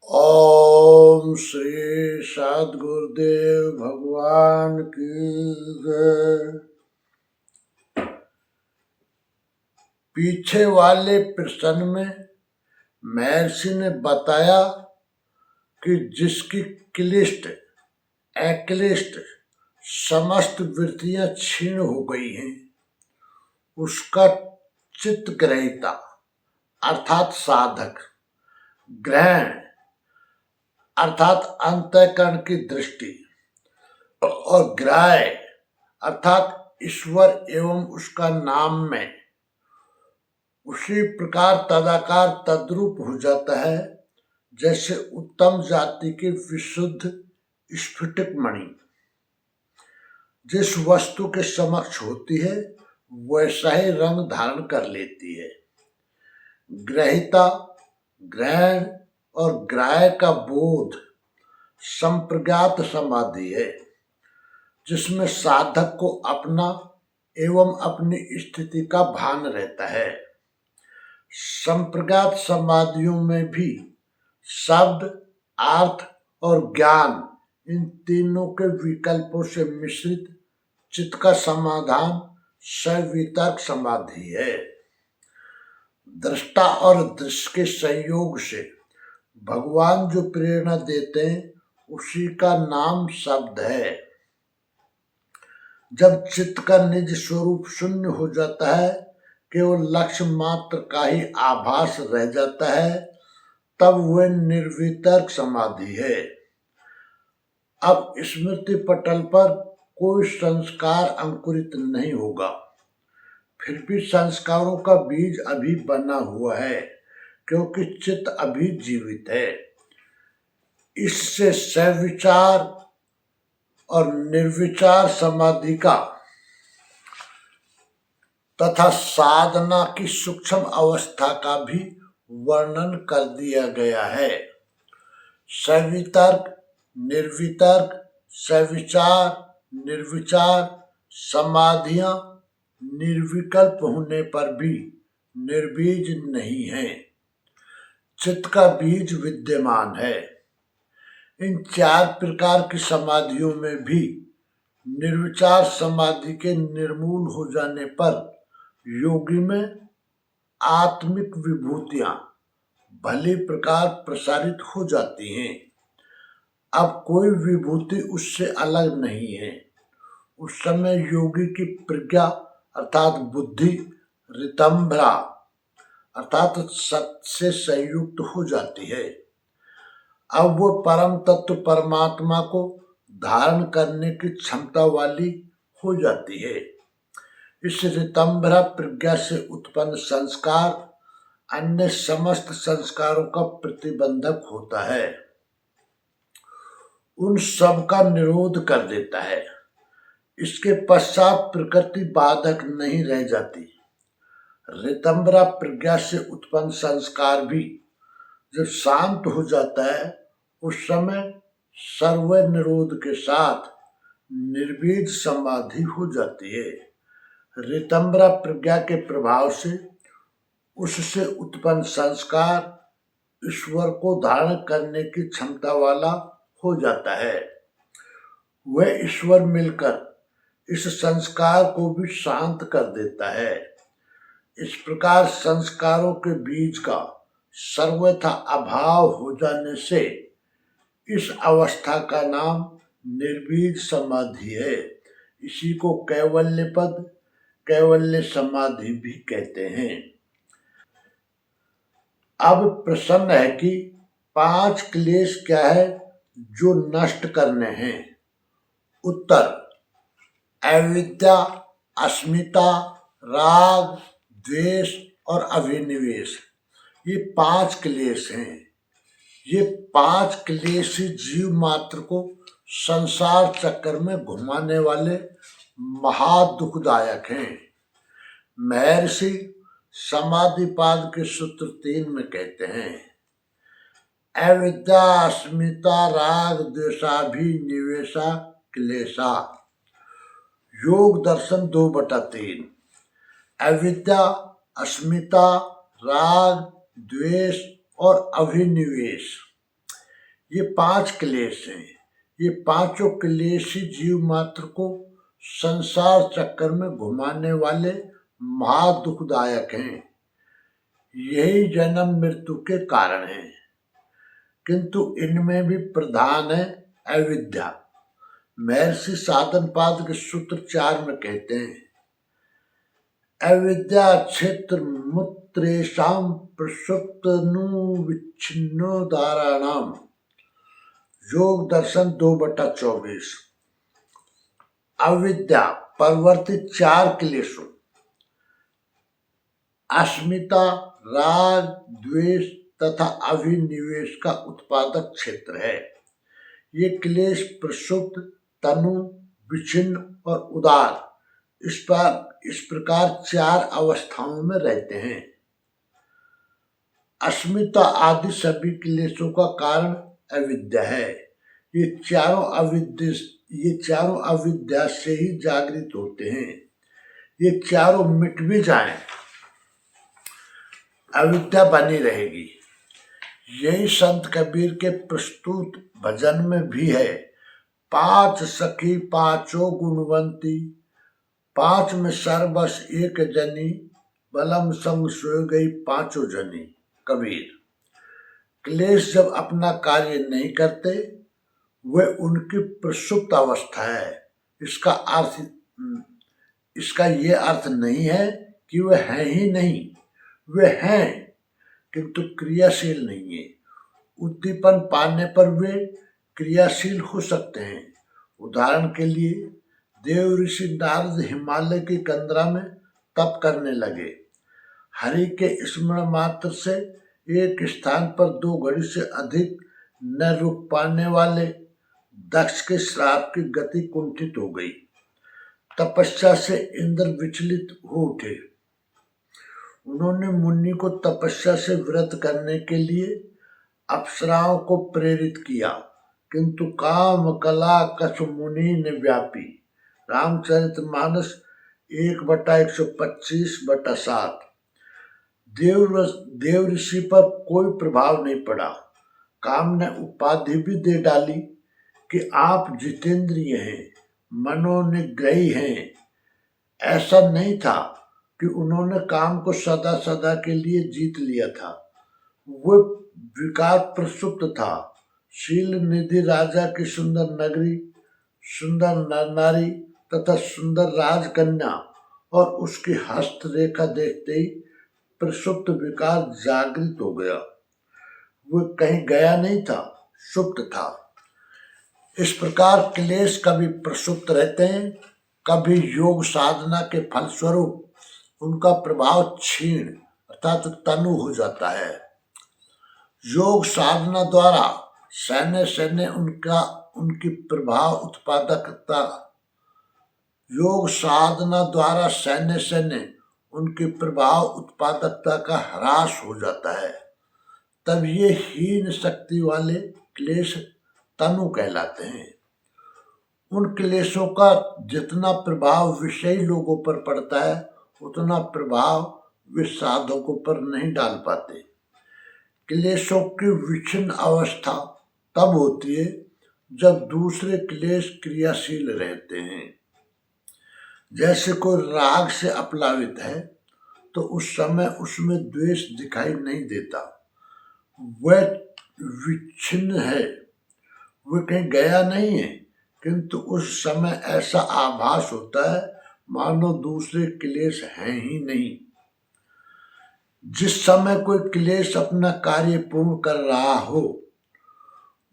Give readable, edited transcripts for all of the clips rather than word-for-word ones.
ओम श्री सद्गुरुदेव भगवान की जय। पीछे वाले प्रश्न में महर्षि ने बताया कि जिसकी अक्लिष्ट समस्त वृत्तियां क्षीण हो गई हैं, उसका चित्त ग्रहिता अर्थात साधक, ग्रहण अर्थात अंतःकरण की दृष्टि और ग्राह्य अर्थात ईश्वर एवं उसका नाम में उसी प्रकार तदाकार तद्रूप हो जाता है जैसे उत्तम जाति की विशुद्ध स्फटिक मणि जिस वस्तु के समक्ष होती है वैसा ही रंग धारण कर लेती है। ग्रहिता, ग्रहण और ग्राह्य का बोध संप्रज्ञात समाधि है, जिसमें साधक को अपना एवं अपनी स्थिति का भान रहता है। संप्रज्ञात समाधियों में भी शब्द, अर्थ और ज्ञान इन तीनों के विकल्पों से मिश्रित चित्त का समाधान सवितर्क समाधि है। दृष्टा और दृश्य के संयोग से भगवान जो प्रेरणा देते हैं उसी का नाम शब्द है। जब चित्त का निज स्वरूप शून्य हो जाता है, केवल लक्ष्य मात्र का ही आभास रह जाता है, तब वह निर्वितर्क समाधि है। अब स्मृति पटल पर कोई संस्कार अंकुरित नहीं होगा, फिर भी संस्कारों का बीज अभी बना हुआ है, क्योंकि चित्त अभी जीवित है। इससे सविचार और निर्विचार समाधि का तथा साधना की सूक्ष्म अवस्था का भी वर्णन कर दिया गया है। सवितर्क, निर्वितर्क, सविचार, निर्विचार समाधियां निर्विकल्प होने पर भी निर्बीज नहीं है। चित्त का बीज विद्यमान है। इन चार प्रकार की समाधियों में भी निर्विचार समाधि के निर्मूल हो जाने पर योगी में आत्मिक विभूतियां भली प्रकार प्रसारित हो जाती हैं। अब कोई विभूति उससे अलग नहीं है। उस समय योगी की प्रज्ञा अर्थात बुद्धि ऋतंभरा अर्थात सत्य से संयुक्त हो जाती है। अब वो परम तत्व परमात्मा को धारण करने की क्षमता वाली हो जाती है। इस ऋतंभरा प्रज्ञा से उत्पन्न संस्कार अन्य समस्त संस्कारों का प्रतिबंधक होता है, उन सब का निरोध कर देता है। इसके पश्चात प्रकृति बाधक नहीं रह जाती। ऋतंभरा प्रज्ञा से उत्पन्न संस्कार भी जब शांत हो जाता है, उस समय सर्व निरोध के साथ निर्बीज समाधि हो जाती है। ऋतंभरा प्रज्ञा के प्रभाव से उससे उत्पन्न संस्कार ईश्वर को धारण करने की क्षमता वाला हो जाता है। वह ईश्वर मिलकर इस संस्कार को भी शांत कर देता है। इस प्रकार संस्कारों के बीज का सर्वथा अभाव हो जाने से इस अवस्था का नाम निर्बीज समाधि है। इसी को कैवल्य पद, कैवल्य समाधि भी कहते हैं। अब प्रश्न है कि 5 क्लेश क्या है जो नष्ट करने हैं। उत्तर: अविद्या, अस्मिता, राग, द्वेष और अभिनिवेश, ये 5 क्लेश हैं। ये 5 क्लेश ही जीव मात्र को संसार चक्कर में घुमाने वाले महादुखदायक हैं। महर्षि समाधिपाद के सूत्र 3 में कहते हैं, अविद्या, अस्मिता, राग, द्वेषाभिनिवेशा क्लेशा। योग दर्शन 2/3। अविद्या, अस्मिता, राग, द्वेष और अभिनिवेश, ये 5 क्लेश हैं। ये पांचों क्लेश ही जीव मात्र को संसार चक्कर में घुमाने वाले महादुखदायक हैं। यही जन्म मृत्यु के कारण हैं। किंतु इनमें भी प्रधान है अविद्या। महर्षि साधनपाद के सूत्र 4 में कहते हैं, अविद्या क्षेत्र मूत्रेषां प्रसुप्तनुविच्छिन्नोदाहरणाम। योग दर्शन 2/24। अविद्या परिवर्तित 4 क्लेशों अस्मिता, राग, द्वेष तथा अभिनिवेश का उत्पादक क्षेत्र है। ये क्लेश प्रसुप्त, तनु, विच्छिन्न और उदार इस प्रकार 4 अवस्थाओं में रहते हैं। अस्मिता आदि सभी क्लेशों का कारण अविद्या है। ये चारों अविद्या से ही जागृत होते हैं। ये चारों मिट भी जाएं, अविद्या बनी रहेगी। यही संत कबीर के प्रस्तुत भजन में भी है। 5 सखी पांचों गुणवंती, 5 में सर्वस एक जनी, बलम संग सोए गई पांचों जनी। कबीर। क्लेश जब अपना कार्य नहीं करते, वे उनकी प्रसुप्त अवस्था है। इसका ये अर्थ नहीं है कि वे हैं ही नहीं, वे हैं किंतु क्रियाशील नहीं है। उद्दीपन पाने पर वे क्रियाशील हो सकते हैं। उदाहरण के लिए देव ऋषि नारद हिमालय की कंदरा में तप करने लगे। हरि के स्मरण मात्र से एक स्थान पर 2 घड़ी से अधिक न रुक पाने वाले दक्ष के श्राप की गति कुंठित हो गई। तपस्या से इंद्र विचलित हो उठे। उन्होंने मुनि को तपस्या से व्रत करने के लिए अप्सराओं को प्रेरित किया, किंतु काम कला कछ मुनि ने व्यापी। रामचरितमानस 1/125/7। देव ऋषि पर कोई प्रभाव नहीं पड़ा। काम ने उपाधि भी दे डाली कि आप जितेंद्रिय हैं, मनोनिग्रही हैं। ऐसा नहीं था कि उन्होंने काम को सदा सदा के लिए जीत लिया था। वो विकार प्रसुप्त था। शील निधि राजा की सुंदर नगरी, सुंदर नर नारी तथा सुंदर राजकन्या और उसकी हस्तरेखा देखते ही प्रसुप्त विकार जागृत हो गया। वो कहीं गया नहीं था, सुप्त था। इस प्रकार क्लेश कभी प्रसुप्त रहते हैं, कभी योग साधना के फलस्वरूप उनका प्रभाव क्षीण अर्थात तनु हो जाता है। योग साधना द्वारा सैन्य उनकी प्रभाव उत्पादकता योग साधना द्वारा सैन्य उनकी प्रभाव उत्पादकता का ह्रास हो जाता है। तब ये हीन शक्ति वाले क्लेश तनु कहलाते हैं। उन क्लेशों का जितना प्रभाव विषयी लोगों पर पड़ता है, उतना प्रभाव वे साधकों पर नहीं डाल पाते। क्लेशों की विच्छिन्न अवस्था तब होती है जब दूसरे क्लेश क्रियाशील रहते हैं। जैसे कोई राग से अपलावित है तो उस समय उसमें द्वेष दिखाई नहीं देता, वह विच्छिन्न है, वह कहीं गया नहीं है, किंतु उस समय ऐसा आभास होता है मानो दूसरे क्लेश हैं ही नहीं। जिस समय कोई क्लेश अपना कार्य पूर्ण कर रहा हो,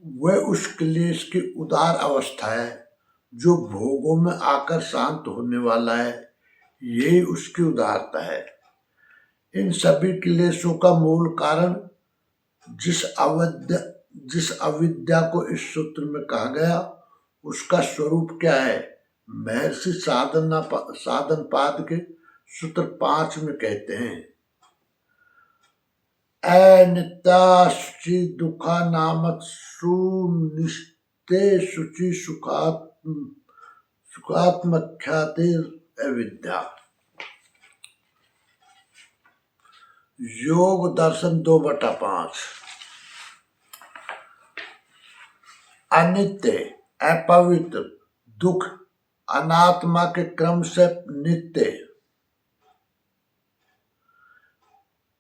वह उस क्लेश की उदार अवस्था है जो भोगों में आकर शांत होने वाला है। यही उसकी उदारता है। इन सभी क्लेशों का मूल कारण जिस अविद्या को इस सूत्र में कहा गया, उसका स्वरूप क्या है? महर्षि साधनपाद के सूत्र 5 में कहते हैं, अनित्या शुचि दुखा नामक सुनिष्टे शुचि सुखात्मख्यातिर अविद्या। योग दर्शन 2/5। अनित्य, अपवित्र, दुख, अनात्मा के क्रम से नित्य,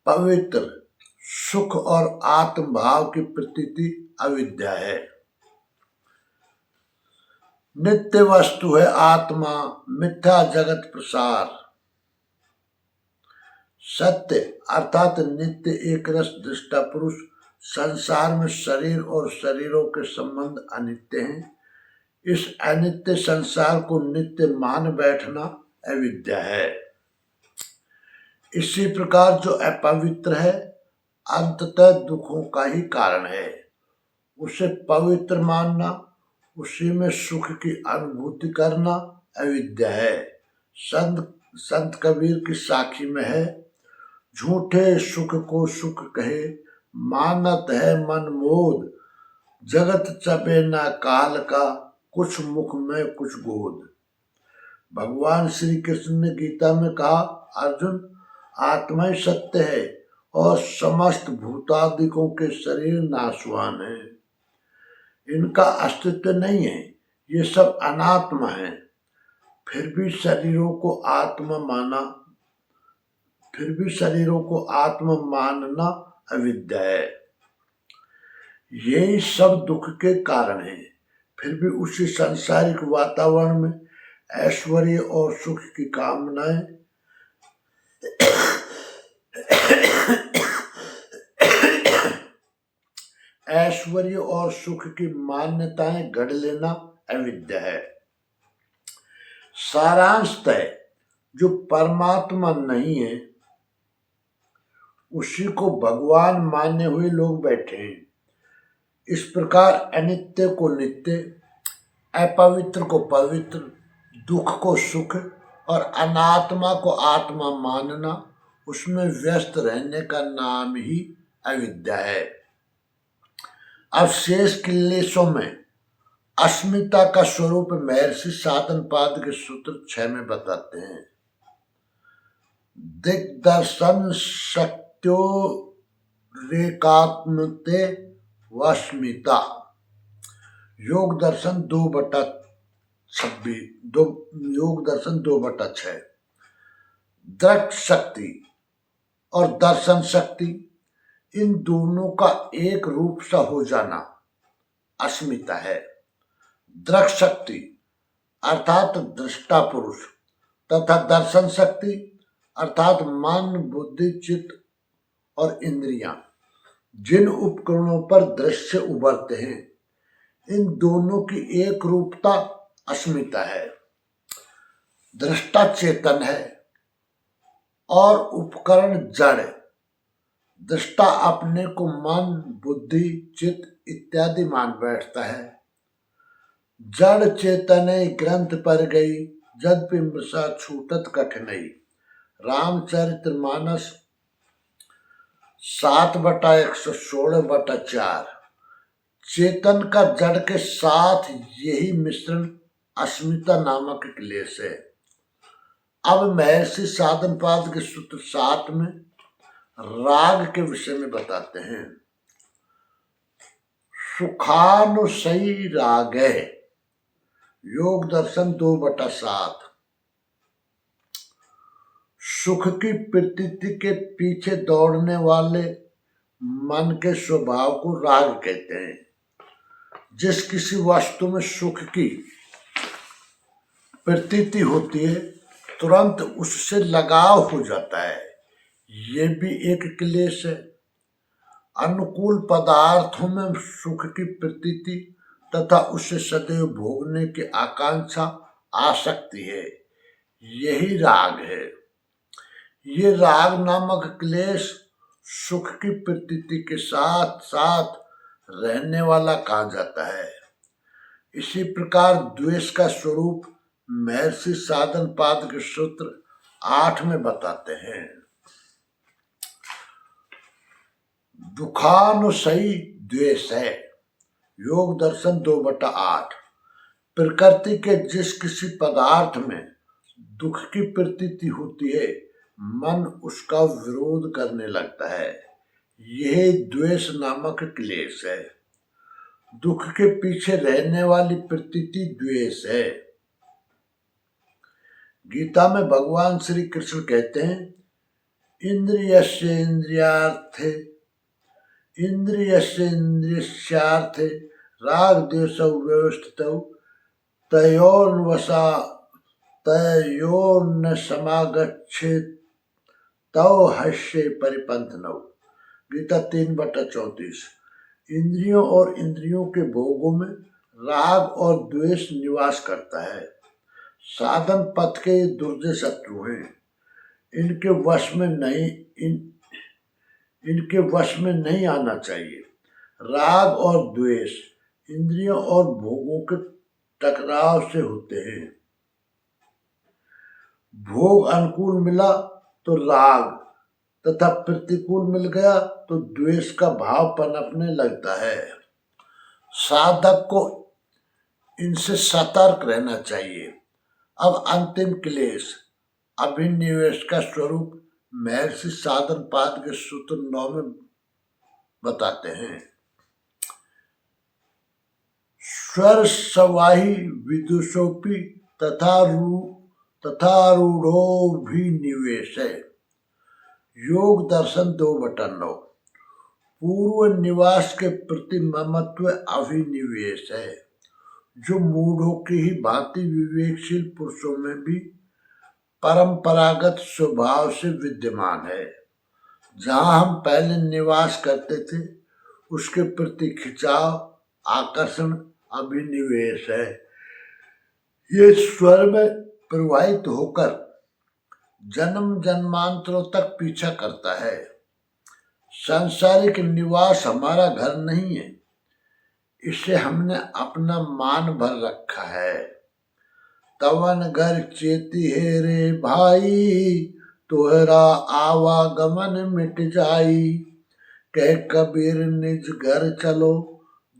पवित्र, सुख और आत्म भाव की प्रतीति अविद्या है। नित्य वस्तु है आत्मा, मिथ्या जगत प्रसार। सत्य अर्थात नित्य एक रस दृष्टा पुरुष संसार में शरीर और शरीरों के संबंध अनित्य हैं। इस अनित्य संसार को नित्य मान बैठना अविद्या है। इसी प्रकार जो अपवित्र है अंततः दुखों का ही कारण है। उसे पवित्र मानना, उसी में सुख की अनुभूति करना अविद्या है। संत कबीर की साखी में है, झूठे सुख को सुख कहे, मानत है मन मोद, जगत चपे ना काल का, कुछ मुख में कुछ गोद। भगवान श्री कृष्ण ने गीता में कहा, अर्जुन आत्मा ही सत्य है और समस्त भूतादिकों के शरीर नाशवान है, इनका अस्तित्व नहीं है, ये सब अनात्मा है। फिर भी शरीरों को आत्मा मानना अविद्या है। यही सब दुख के कारण है। फिर भी उसी सांसारिक वातावरण में ऐश्वर्य और सुख की कामनाएं ऐश्वर्य और सुख की मान्यताएं गढ़ लेना अविद्या है। सारांशतः जो परमात्मा नहीं है उसी को भगवान माने हुए लोग बैठे हैं। इस प्रकार अनित्य को नित्य, अपवित्र को पवित्र, दुख को सुख और अनात्मा को आत्मा मानना, उसमें व्यस्त रहने का नाम ही अविद्या है। अब शेष क्लेशों में अस्मिता का स्वरूप महर्षि साधनपाद के सूत्र 6 में बताते हैं। दिग्दर्शन शक्त्यो रेकात्मते वस्मिता, योग दर्शन 2/6। दृक् शक्ति और दर्शन शक्ति, इन दोनों का एक रूप सा हो जाना अस्मिता है। दृक् शक्ति अर्थात दृष्टा पुरुष तथा दर्शन शक्ति अर्थात मन, बुद्धि, चित्त और इंद्रियां, जिन उपकरणों पर दृश्य उभरते हैं, इन दोनों की एक रूपता अस्मिता है। दृष्टा चेतन है और उपकरण जड़। दृष्टा अपने को मन, बुद्धि, चित्त इत्यादि मान बैठता है। जड़ चेतने ग्रंथ पर गई, यद्यपि मृषा छूटत कठिनाई। रामचरितमानस 7/116/4। चेतन का जड़ के साथ यही मिश्रण अस्मिता नामक क्लेश है। अब महर्षि साधनपाद के सूत्र 7 में राग के विषय में बताते हैं। सुखानुसयी राग है, योग दर्शन 2/7। सुख की प्रतीति के पीछे दौड़ने वाले मन के स्वभाव को राग कहते हैं। जिस किसी वस्तु में सुख की प्रतीति होती है तुरंत उससे लगाव हो जाता है, ये भी एक क्लेश है। अनुकूल पदार्थों में सुख की प्रतीति तथा उसे सदैव भोगने की आकांक्षा आसक्ति है, यही राग है। ये राग नामक क्लेश सुख की प्रतीति के साथ साथ रहने वाला कहा जाता है। इसी प्रकार द्वेष का स्वरूप महर्षि साधनपाद के सूत्र 8 में बताते हैं। दुखानुसयी द्वेष है, योग दर्शन 2/8। प्रकृति के जिस किसी पदार्थ में दुख की प्रतीति होती है मन उसका विरोध करने लगता है, यह द्वेष नामक क्लेश है। दुख के पीछे रहने वाली प्रतीति द्वेष है। गीता में भगवान श्री कृष्ण कहते हैं, इंद्रियस्य इंद्रियार्थे इंद्रियस्य इंद्रियस्यार्थे राग द्वेषौ व्यवस्थितौ तयोर्न समागच्छेत् तौ हस्ये परिपंथनौ। गीता 3/34। इंद्रियों और इंद्रियों के भोगों में राग और द्वेष निवास करता है। साधन पथ के ये दुर्जय शत्रु हैं। इनके वश में नहीं आना चाहिए। राग और द्वेष इंद्रियों और भोगों के टकराव से होते हैं। भोग अनुकूल मिला तो राग तथा प्रतिकूल मिल गया तो द्वेष का भाव पनपने लगता है। साधक को इनसे सतर्क रहना चाहिए। अब अंतिम क्लेश अभिनिवेश का स्वरूप महर्षि साधनपाद के सूत्र 9 में बताते हैं। स्वर सवाही विदुषोपि तथारूढ़ो भी निवेश है। योग दर्शन 2/9। पूर्व निवास के प्रति ममत्व अभिनिवेश है, जो मूढ़ों की ही भांति विवेकशील पुरुषों में भी परंपरागत स्वभाव से विद्यमान है। जहाँ हम पहले निवास करते थे उसके प्रति खिंचाव, आकर्षण अभिनिवेश है। ये स्वर में प्रवाहित होकर जन्म जन्मांतरों तक पीछा करता है। सांसारिक निवास हमारा घर नहीं है, इसे हमने अपना मान भर रखा है। तवन घर चेती है रे भाई, तोहरा आवागमन मिट जाई। कह कबीर निज घर चलो,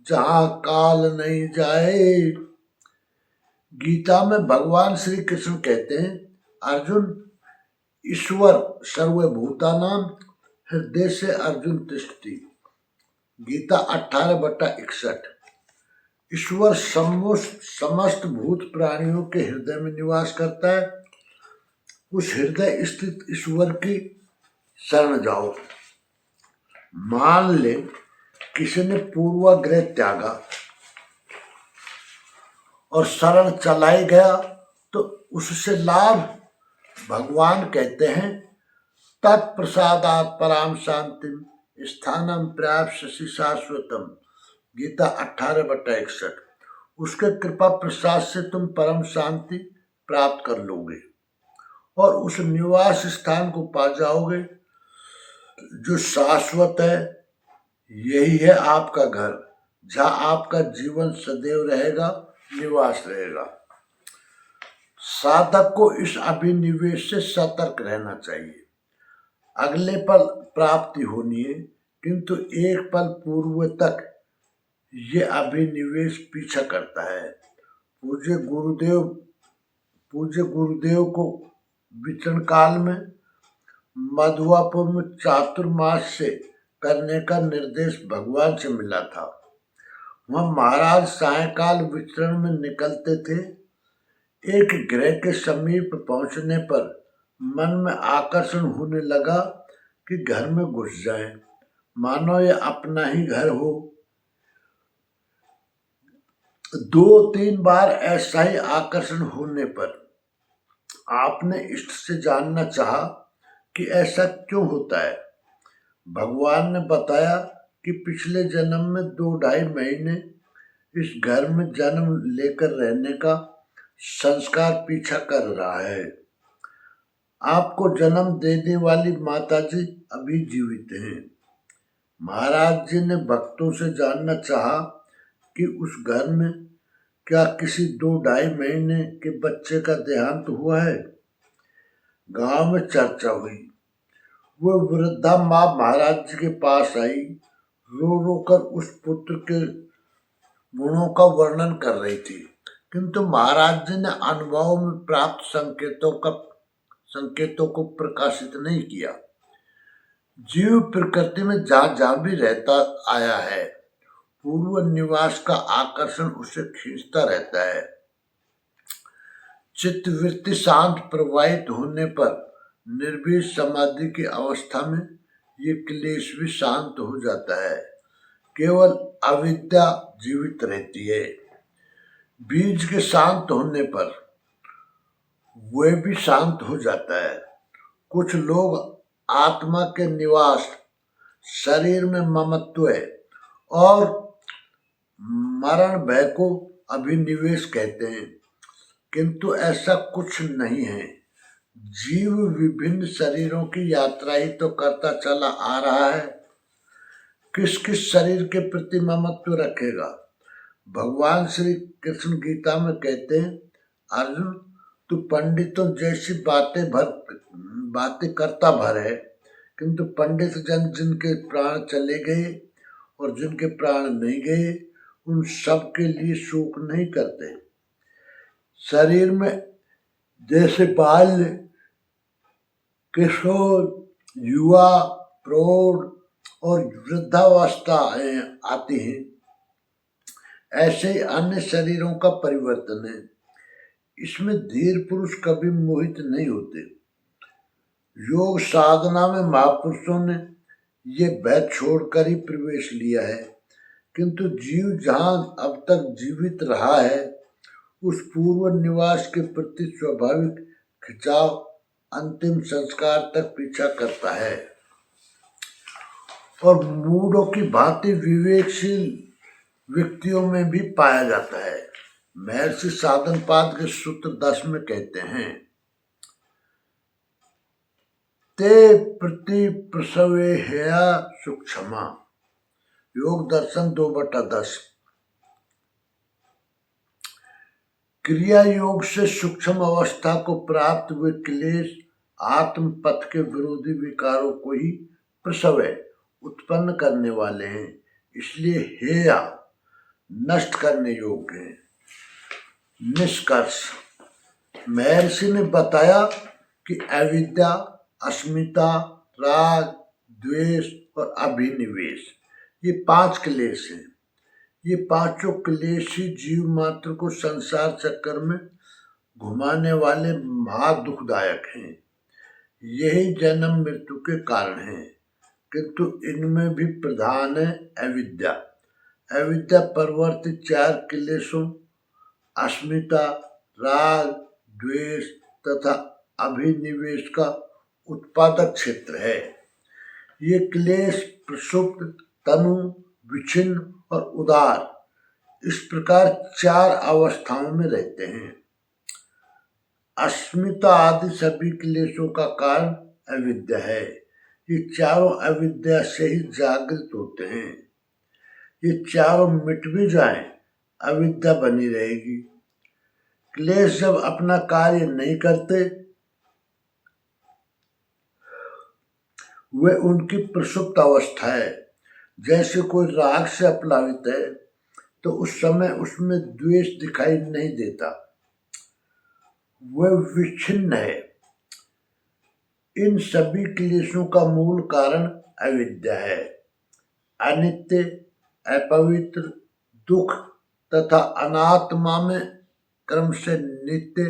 जहाँ काल नहीं जाए। गीता में भगवान श्री कृष्ण कहते हैं, अर्जुन, ईश्वर सर्वभूतानां हृदय से अर्जुन तिष्ठति। गीता 18/61। ईश्वर समस्त भूत प्राणियों के हृदय में निवास करता है। उस हृदय स्थित ईश्वर की शरण जाओ। मान ले किसी ने पूर्वाग्रह त्यागा और शरण चलाई गया तो उससे लाभ। भगवान कहते हैं, तत्प्रसादात् पराम शांतिम स्थानम प्राप्स्यसि शाश्वतम। गीता 18/61। उसके कृपा प्रसाद से तुम परम शांति प्राप्त कर लोगे और उस निवास स्थान को पा जाओगे जो शाश्वत है। यही है आपका घर, जहाँ आपका जीवन सदैव रहेगा, निवास रहेगा। साधक को इस अभिनिवेश से सतर्क रहना चाहिए। अगले पल प्राप्ति होनी है, किंतु एक पल पूर्व तक ये अभिनिवेश पीछा करता है। पूज्य गुरुदेव को विचरण काल में मधुवापुर में चातुर्मास से करने का निर्देश भगवान से मिला था। वह महाराज सायंकाल विचरण में निकलते थे। एक गृह के समीप पहुंचने पर मन में आकर्षण होने लगा कि घर में घुस जाएं, मानो ये अपना ही घर हो। 2-3 बार ऐसा ही आकर्षण होने पर आपने इष्ट से जानना चाहा कि ऐसा क्यों होता है। भगवान ने बताया कि पिछले जन्म में 2-2.5 महीने इस घर में जन्म लेकर रहने का संस्कार पीछा कर रहा है। आपको जन्म देने वाली माताजी अभी जीवित हैं। महाराज जी ने भक्तों से जानना चाहा कि उस घर में क्या किसी 2-2.5 महीने के बच्चे का देहांत हुआ है। गांव में चर्चा हुई। वो वृद्धा माँ महाराज जी के पास आई, रो रो कर उस पुत्र के गुणों का वर्णन कर रही थी, किंतु महाराज जी ने अनुभव में प्राप्त संकेतों को प्रकाशित नहीं किया। जीव प्रकृति में जहाँ जहाँ भी रहता आया है, पूर्व निवास का आकर्षण उसे खींचता रहता है। चित्तवृत्ति शांत प्रवाहित होने पर निर्भीक समाधि की अवस्था में ये क्लेश भी शांत हो जाता है। केवल अविद्या जीवित रहती है। बीज के शांत होने पर वह भी शांत हो जाता है। कुछ लोग आत्मा के निवास, शरीर में ममत्व और मरण भय को अभिनिवेश कहते हैं, किंतु ऐसा कुछ नहीं है। जीव विभिन्न शरीरों की यात्रा ही तो करता चला आ रहा है। किस किस शरीर के प्रति ममत्व रखेगा? भगवान श्री कृष्ण गीता में कहते हैं, अर्जुन तू पंडितों जैसी बातें करता भर है, किंतु पंडित जन जिनके प्राण चले गए और जिनके प्राण नहीं गए उन सब के लिए शोक नहीं करते। शरीर में जैसे बाल्य, किशोर, युवा, प्रौढ़ और वृद्धावस्था आती है, ऐसे ही अन्य शरीरों का परिवर्तन है। इसमें धीर पुरुष कभी मोहित नहीं होते। योग साधना में महापुरुषों ने ये भय छोड़कर ही प्रवेश लिया है, किंतु जीव जहाँ अब तक जीवित रहा है उस पूर्व निवास के प्रति स्वाभाविक खिंचाव अंतिम संस्कार तक पीछा करता है और मूढ़ों की भांति विवेकशील व्यक्तियों में भी पाया जाता है। महर्षि साधनपाद के सूत्र 10 में कहते हैं, ते प्रति प्रसवे हेया सूक्ष्मा। योग दर्शन 2/10। क्रिया योग से सूक्ष्म अवस्था को प्राप्त हुए क्लेश आत्म पथ के विरोधी विकारों को ही प्रसवय उत्पन्न करने वाले हैं, इसलिए हेया नष्ट करने योग्य हैं। निष्कर्ष, महर्षि ने बताया कि अविद्या, अस्मिता, राग, द्वेष और अभिनिवेश ये 5 क्लेश हैं। ये पांचों क्लेश ही जीव मात्र को संसार चक्कर में घुमाने वाले महादुखदायक हैं। यही जन्म मृत्यु के कारण हैं, किंतु इनमें भी प्रधान है अविद्या। अविद्या प्रवर्तित 4 क्लेशों अस्मिता, राग, द्वेष तथा अभिनिवेश का उत्पादक क्षेत्र है। ये क्लेश प्रसुप्त, तनु, विच्छिन्न और उदार इस प्रकार 4 अवस्थाओं में रहते हैं। अस्मिता आदि सभी क्लेशों का कारण अविद्या है। ये चारों अविद्या से ही जागृत होते हैं। ये चारों मिट भी जाएं, अविद्या बनी रहेगी। क्लेश जब अपना कार्य नहीं करते, वे उनकी प्रसुप्त अवस्था है। जैसे कोई राग से अपलावित है तो उस समय उसमें द्वेष दिखाई नहीं देता, वह विच्छिन्न है। इन सभी क्लेशों का मूल कारण अविद्या है। अनित्य, अपवित्र, दुख तथा अनात्मा में क्रम से नित्य,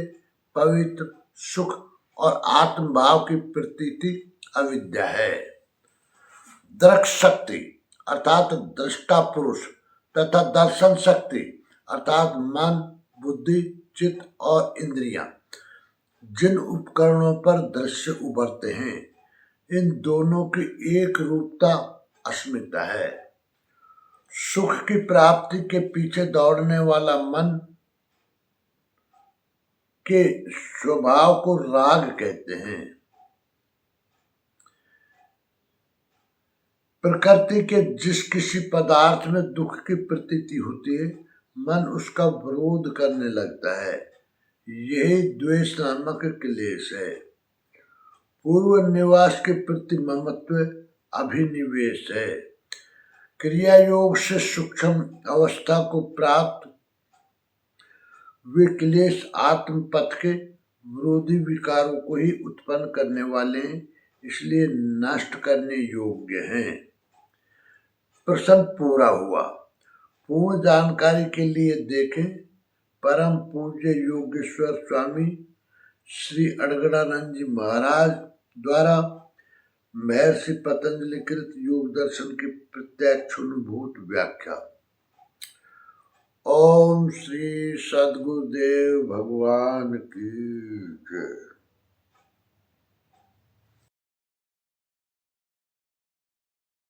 पवित्र, सुख और आत्मभाव की प्रतीति अविद्या है। दृक् शक्ति अर्थात दृष्टा पुरुष तथा दर्शन शक्ति अर्थात मन, बुद्धि, चित्त और इंद्रियां जिन उपकरणों पर दृश्य उभरते हैं, इन दोनों की एक रूपता अस्मिता है। सुख की प्राप्ति के पीछे दौड़ने वाला मन के स्वभाव को राग कहते हैं। प्रकृति के जिस किसी पदार्थ में दुख की प्रतीति होती है, मन उसका विरोध करने लगता है। यही द्वेष नामक क्लेश है। पूर्व निवास के प्रति ममत्व अभिनिवेश है। क्रिया योग से सूक्ष्म अवस्था को प्राप्त वे क्लेश आत्म पथ के विरोधी विकारों को ही उत्पन्न करने वाले हैं, इसलिए नष्ट करने योग्य हैं। प्रश्न पूरा हुआ। पूर्ण जानकारी के लिए देखें परम पूज्य योगेश्वर स्वामी श्री अड़गड़ानंद जी महाराज द्वारा महर्षि पतंजलि कृत योग दर्शन की प्रत्यक्षानुभूत व्याख्या। ओम श्री सद्गुरुदेव भगवान की जय।